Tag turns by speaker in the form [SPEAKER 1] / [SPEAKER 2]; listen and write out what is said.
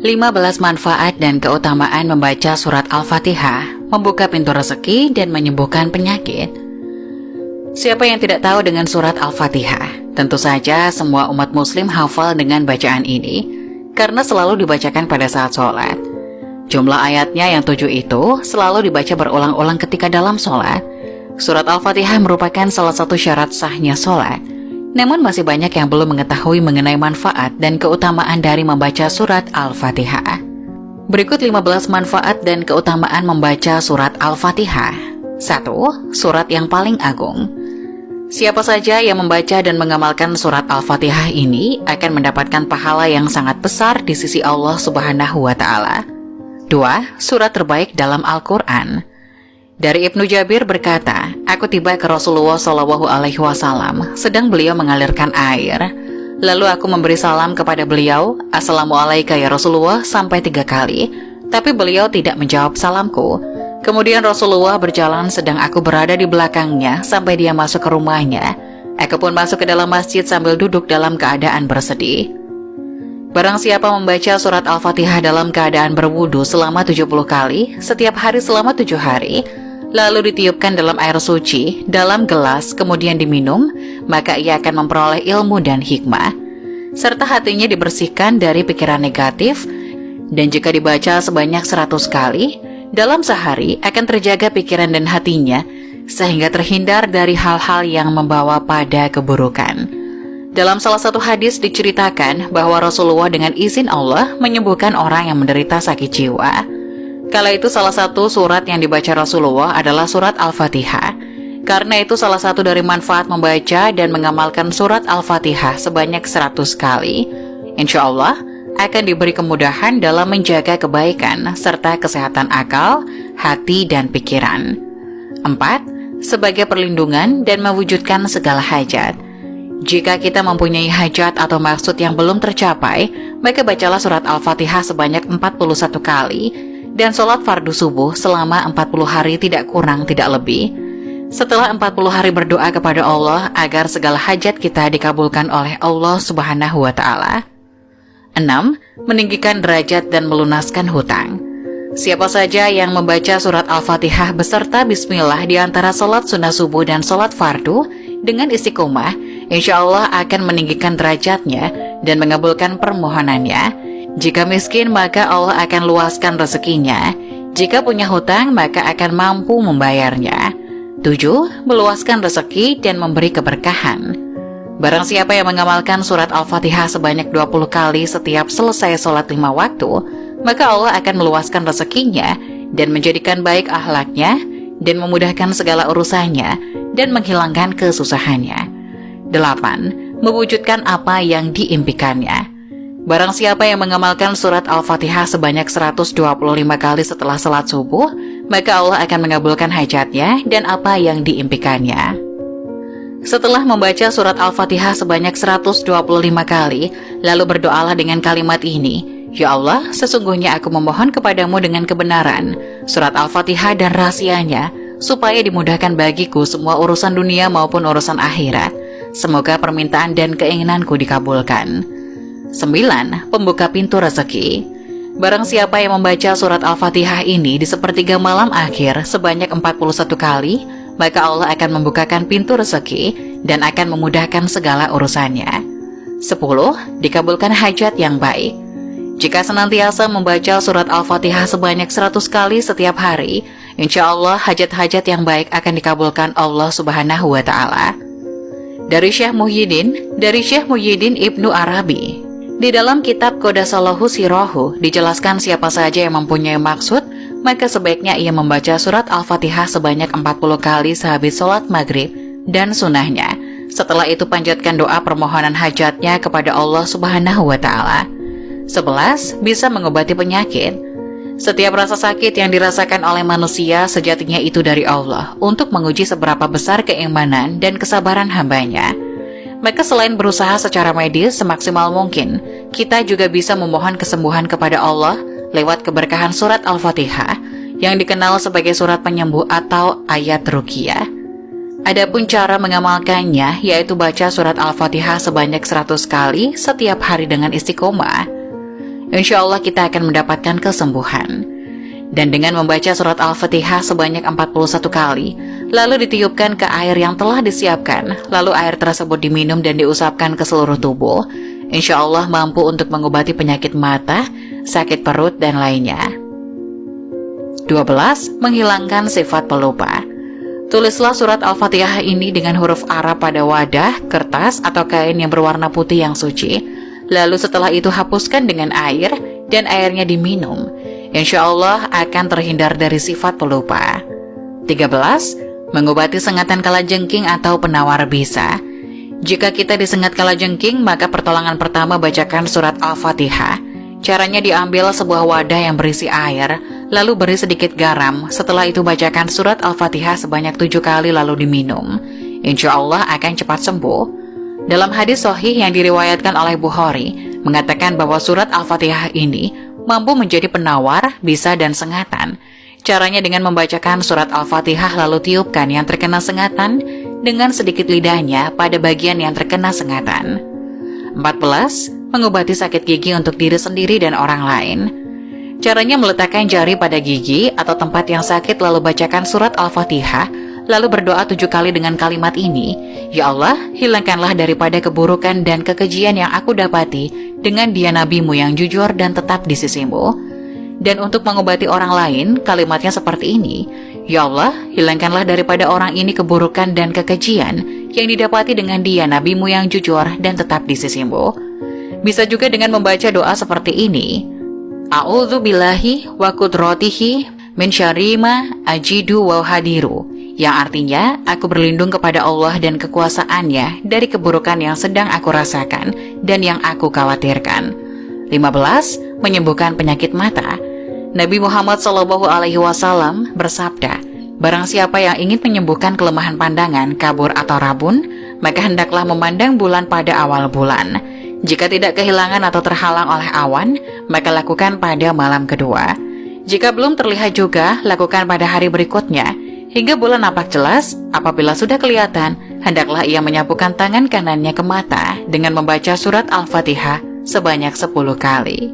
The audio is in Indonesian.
[SPEAKER 1] 15 manfaat dan keutamaan membaca surat Al-Fatihah, membuka pintu rezeki dan menyembuhkan penyakit. Siapa yang tidak tahu dengan surat Al-Fatihah? Tentu saja semua umat muslim hafal dengan bacaan ini, karena selalu dibacakan pada saat sholat. Jumlah ayatnya yang 7 itu selalu dibaca berulang-ulang ketika dalam sholat. Surat Al-Fatihah merupakan salah satu syarat sahnya sholat. Namun masih banyak yang belum mengetahui mengenai manfaat dan keutamaan dari membaca surat Al-Fatihah. Berikut 15 manfaat dan keutamaan membaca surat Al-Fatihah. 1. Surat yang paling agung. Siapa saja yang membaca dan mengamalkan surat Al-Fatihah ini akan mendapatkan pahala yang sangat besar di sisi Allah Subhanahu wa Ta'ala. 2. Surat terbaik dalam Al-Quran. Dari Ibnu Jabir berkata, aku tiba ke Rasulullah SAW, sedang beliau mengalirkan air. Lalu aku memberi salam kepada beliau, Assalamualaikum ya Rasulullah, sampai 3 kali. Tapi beliau tidak menjawab salamku. Kemudian Rasulullah berjalan sedang aku berada di belakangnya sampai dia masuk ke rumahnya. Aku pun masuk ke dalam masjid sambil duduk dalam keadaan bersedih. Barang siapa membaca surat Al-Fatihah dalam keadaan berwudu selama 70 kali, setiap hari selama 7 hari, lalu ditiupkan dalam air suci, dalam gelas, kemudian diminum, maka ia akan memperoleh ilmu dan hikmah. Serta hatinya dibersihkan dari pikiran negatif, dan jika dibaca sebanyak 100 kali, dalam sehari akan terjaga pikiran dan hatinya, sehingga terhindar dari hal-hal yang membawa pada keburukan. Dalam salah satu hadis diceritakan bahwa Rasulullah dengan izin Allah menyembuhkan orang yang menderita sakit jiwa. Kala itu salah satu surat yang dibaca Rasulullah adalah surat Al-Fatihah. Karena itu salah satu dari manfaat membaca dan mengamalkan surat Al-Fatihah sebanyak 100 kali. Insya Allah akan diberi kemudahan dalam menjaga kebaikan serta kesehatan akal, hati, dan pikiran. 4. Sebagai perlindungan dan mewujudkan segala hajat. Jika kita mempunyai hajat atau maksud yang belum tercapai, maka bacalah surat Al-Fatihah sebanyak 41 kali dan sholat fardu subuh selama 40 hari tidak kurang tidak lebih. Setelah 40 hari berdoa kepada Allah agar segala hajat kita dikabulkan oleh Allah Subhanahu wa Ta'ala. 6. Meninggikan derajat dan melunaskan hutang. Siapa saja yang membaca surat Al-Fatihah beserta bismillah di antara sholat sunnah subuh dan sholat fardu dengan istiqomah, insya Allah akan meninggikan derajatnya dan mengabulkan permohonannya. Jika miskin, maka Allah akan luaskan rezekinya. Jika punya hutang, maka akan mampu membayarnya. 7. Meluaskan rezeki dan memberi keberkahan. Barang siapa yang mengamalkan surat Al-Fatihah sebanyak 20 kali setiap selesai sholat 5 waktu, maka Allah akan meluaskan rezekinya dan menjadikan baik akhlaknya dan memudahkan segala urusannya dan menghilangkan kesusahannya. 8. Mewujudkan apa yang diimpikannya. Barang siapa yang mengamalkan surat Al-Fatihah sebanyak 125 kali setelah salat subuh, maka Allah akan mengabulkan hajatnya dan apa yang diimpikannya. Setelah membaca surat Al-Fatihah sebanyak 125 kali, lalu berdoalah dengan kalimat ini, Ya Allah, sesungguhnya aku memohon kepadamu dengan kebenaran, surat Al-Fatihah dan rahasianya, supaya dimudahkan bagiku semua urusan dunia maupun urusan akhirat. Semoga permintaan dan keinginanku dikabulkan. 9. Pembuka pintu rezeki. Barang siapa yang membaca surat Al-Fatihah ini di sepertiga malam akhir sebanyak 41 kali, maka Allah akan membukakan pintu rezeki dan akan memudahkan segala urusannya. 10. Dikabulkan hajat yang baik. Jika senantiasa membaca surat Al-Fatihah sebanyak 100 kali setiap hari, insya Allah hajat-hajat yang baik akan dikabulkan Allah Subhanahu wa Ta'ala. Dari Syekh Muhyiddin Ibnu Arabi. Di dalam kitab Qadasallahu Sirahu dijelaskan siapa saja yang mempunyai maksud, maka sebaiknya ia membaca surat Al-Fatihah sebanyak 40 kali sehabis sholat maghrib dan sunnahnya. Setelah itu panjatkan doa permohonan hajatnya kepada Allah Subhanahu wa Ta'ala. 11. Bisa mengobati penyakit. Setiap rasa sakit yang dirasakan oleh manusia sejatinya itu dari Allah untuk menguji seberapa besar keimanan dan kesabaran hambanya. Maka selain berusaha secara medis semaksimal mungkin, kita juga bisa memohon kesembuhan kepada Allah lewat keberkahan surat Al-Fatihah yang dikenal sebagai surat penyembuh atau ayat ruqyah. Adapun cara mengamalkannya yaitu baca surat Al-Fatihah sebanyak 100 kali setiap hari dengan istiqomah. insya Allah kita akan mendapatkan kesembuhan. Dan dengan membaca surat Al-Fatihah sebanyak 41 kali, lalu ditiupkan ke air yang telah disiapkan, lalu air tersebut diminum dan diusapkan ke seluruh tubuh, insya Allah mampu untuk mengobati penyakit mata, sakit perut, dan lainnya. 12. Menghilangkan sifat pelupa. Tulislah surat Al-Fatihah ini dengan huruf Arab pada wadah, kertas, atau kain yang berwarna putih yang suci. Lalu setelah itu hapuskan dengan air, dan airnya diminum. Insya Allah akan terhindar dari sifat pelupa. 13. Mengobati sengatan kalajengking atau penawar bisa. Jika kita disengat kalajengking, maka pertolongan pertama bacakan surat Al-Fatihah. Caranya diambil sebuah wadah yang berisi air, lalu beri sedikit garam. Setelah itu bacakan surat Al-Fatihah sebanyak 7 kali lalu diminum. Insya Allah akan cepat sembuh. Dalam hadis sahih yang diriwayatkan oleh Bukhari, mengatakan bahwa surat Al-Fatihah ini mampu menjadi penawar, bisa, dan sengatan. Caranya dengan membacakan surat Al-Fatihah lalu tiupkan yang terkena sengatan dengan sedikit lidahnya pada bagian yang terkena sengatan. 14. Mengobati sakit gigi untuk diri sendiri dan orang lain. Caranya meletakkan jari pada gigi atau tempat yang sakit lalu bacakan surat Al-Fatihah, lalu berdoa 7 kali dengan kalimat ini, Ya Allah, hilangkanlah daripada keburukan dan kekejian yang aku dapati dengan dia nabimu yang jujur dan tetap di sisimu. Dan untuk mengobati orang lain, kalimatnya seperti ini, Ya Allah, hilangkanlah daripada orang ini keburukan dan kekejian yang didapati dengan dia nabimu yang jujur dan tetap di sisimu. Bisa juga dengan membaca doa seperti ini, A'udzu billahi wa qudratihi min syarri ma ajidu wa hadiru, yang artinya aku berlindung kepada Allah dan kekuasaannya dari keburukan yang sedang aku rasakan dan yang aku khawatirkan. 15. Menyembuhkan penyakit mata. Nabi Muhammad SAW bersabda, barang siapa yang ingin menyembuhkan kelemahan pandangan, kabur atau rabun, maka hendaklah memandang bulan pada awal bulan. Jika tidak kehilangan atau terhalang oleh awan, maka lakukan pada malam kedua. Jika belum terlihat juga, lakukan pada hari berikutnya. Hingga bulan nampak jelas, apabila sudah kelihatan, hendaklah ia menyapukan tangan kanannya ke mata dengan membaca surat Al-Fatihah sebanyak 10 kali.